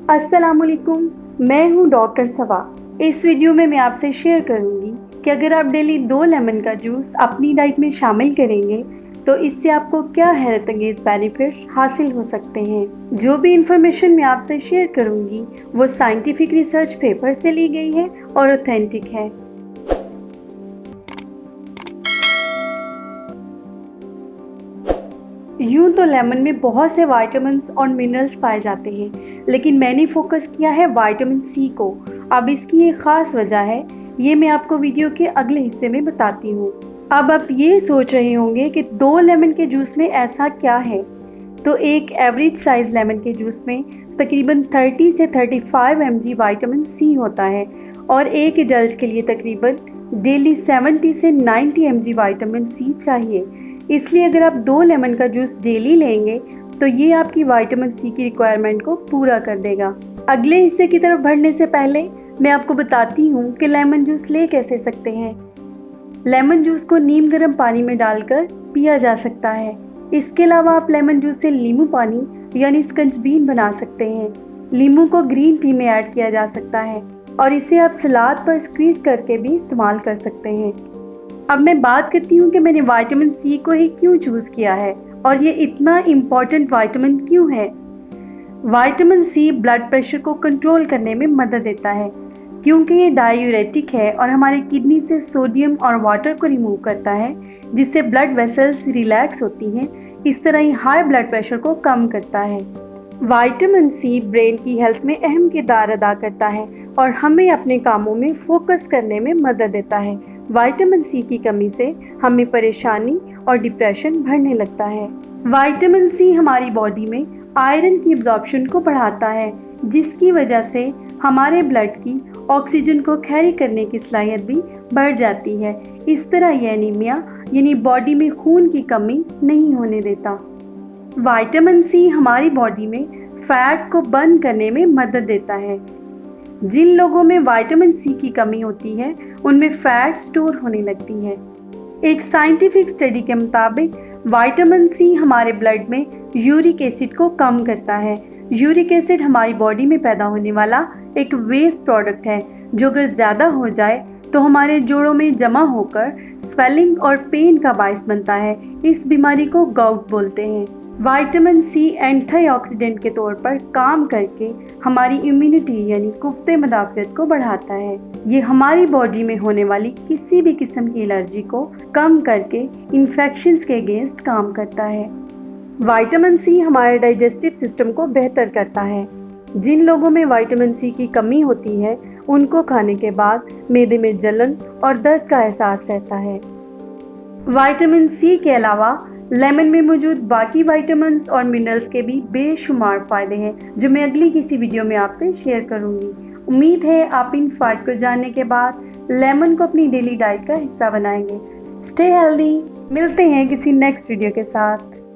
अस्सलामुअलैकुम, मैं हूं डॉक्टर सवा। इस वीडियो में मैं आपसे शेयर करूंगी कि अगर आप डेली 2 लेमन का जूस अपनी डाइट में शामिल करेंगे तो इससे आपको क्या हैरत अंगेज़ बेनिफिट्स हासिल हो सकते हैं। जो भी इंफॉर्मेशन मैं आपसे शेयर करूंगी वो साइंटिफिक रिसर्च पेपर से ली गई है और ऑथेंटिक है। यूं तो लेमन में बहुत से विटामिन्स और मिनरल्स पाए जाते हैं, लेकिन मैंने फोकस किया है विटामिन सी को। अब इसकी एक ख़ास वजह है, ये मैं आपको वीडियो के अगले हिस्से में बताती हूँ। अब आप ये सोच रहे होंगे कि 2 लेमन के जूस में ऐसा क्या है। तो एक एवरेज साइज़ लेमन के जूस में तकरीबन 30 से 35 mg विटामिन सी होता है और एक एडल्ट के लिए तकरीबन डेली 70 से 90 mg विटामिन सी चाहिए। इसलिए अगर आप 2 लेमन का जूस डेली लेंगे तो ये आपकी विटामिन सी की रिक्वायरमेंट को पूरा कर देगा। अगले हिस्से की तरफ बढ़ने से पहले मैं आपको बताती हूँ कि लेमन जूस ले कैसे सकते हैं। लेमन जूस को नीम गर्म पानी में डालकर पिया जा सकता है। इसके अलावा आप लेमन जूस से नींबू पानी यानी स्कंजबीन बना सकते हैं। नींबू को ग्रीन टी में ऐड किया जा सकता है और इसे आप सलाद पर स्क्वीज़ करके भी इस्तेमाल कर सकते हैं। अब मैं बात करती हूँ कि मैंने विटामिन सी को ही क्यों चूज़ किया है और ये इतना इम्पॉर्टेंट विटामिन क्यों है। विटामिन सी ब्लड प्रेशर को कंट्रोल करने में मदद देता है क्योंकि ये डायूरेटिक है और हमारे किडनी से सोडियम और वाटर को रिमूव करता है, जिससे ब्लड वेसल्स रिलैक्स होती हैं। इस तरह ही हाई ब्लड प्रेशर को कम करता है। विटामिन सी ब्रेन की हेल्थ में अहम किरदार अदा करता है और हमें अपने कामों में फोकस करने में मदद देता है। विटामिन सी की कमी से हमें परेशानी और डिप्रेशन बढ़ने लगता है। विटामिन सी हमारी बॉडी में आयरन की एब्जॉर्प्शन को बढ़ाता है, जिसकी वजह से हमारे ब्लड की ऑक्सीजन को कैरी करने की सलाहियत भी बढ़ जाती है। इस तरह यह एनीमिया यानी बॉडी में खून की कमी नहीं होने देता। विटामिन सी हमारी बॉडी में फैट को बर्न करने में मदद देता है। जिन लोगों में विटामिन सी की कमी होती है उनमें फैट स्टोर होने लगती है। एक साइंटिफिक स्टडी के मुताबिक विटामिन सी हमारे ब्लड में यूरिक एसिड को कम करता है। यूरिक एसिड हमारी बॉडी में पैदा होने वाला एक वेस्ट प्रोडक्ट है जो अगर ज़्यादा हो जाए तो हमारे जोड़ों में जमा होकर स्वेलिंग और पेन का बायस बनता है। इस बीमारी को गाउट बोलते हैं। विटामिन सी एंटीऑक्सीडेंट के तौर पर काम करके हमारी इम्यूनिटी यानी कुफ्ते मदाफ़ियत को बढ़ाता है। ये हमारी बॉडी में होने वाली किसी भी किस्म की एलर्जी को कम करके इन्फेक्शंस के अगेंस्ट काम करता है। विटामिन सी हमारे डाइजेस्टिव सिस्टम को बेहतर करता है। जिन लोगों में विटामिन सी की कमी होती है उनको खाने के बाद मैदे में जलन और दर्द का एहसास रहता है। विटामिन सी के अलावा लेमन में मौजूद बाकी विटामिन्स और मिनरल्स के भी बेशुमार फ़ायदे हैं जो मैं अगली किसी वीडियो में आपसे शेयर करूंगी। उम्मीद है आप इन फ़ायदों को जानने के बाद लेमन को अपनी डेली डाइट का हिस्सा बनाएंगे। Stay healthy. मिलते हैं किसी नेक्स्ट वीडियो के साथ।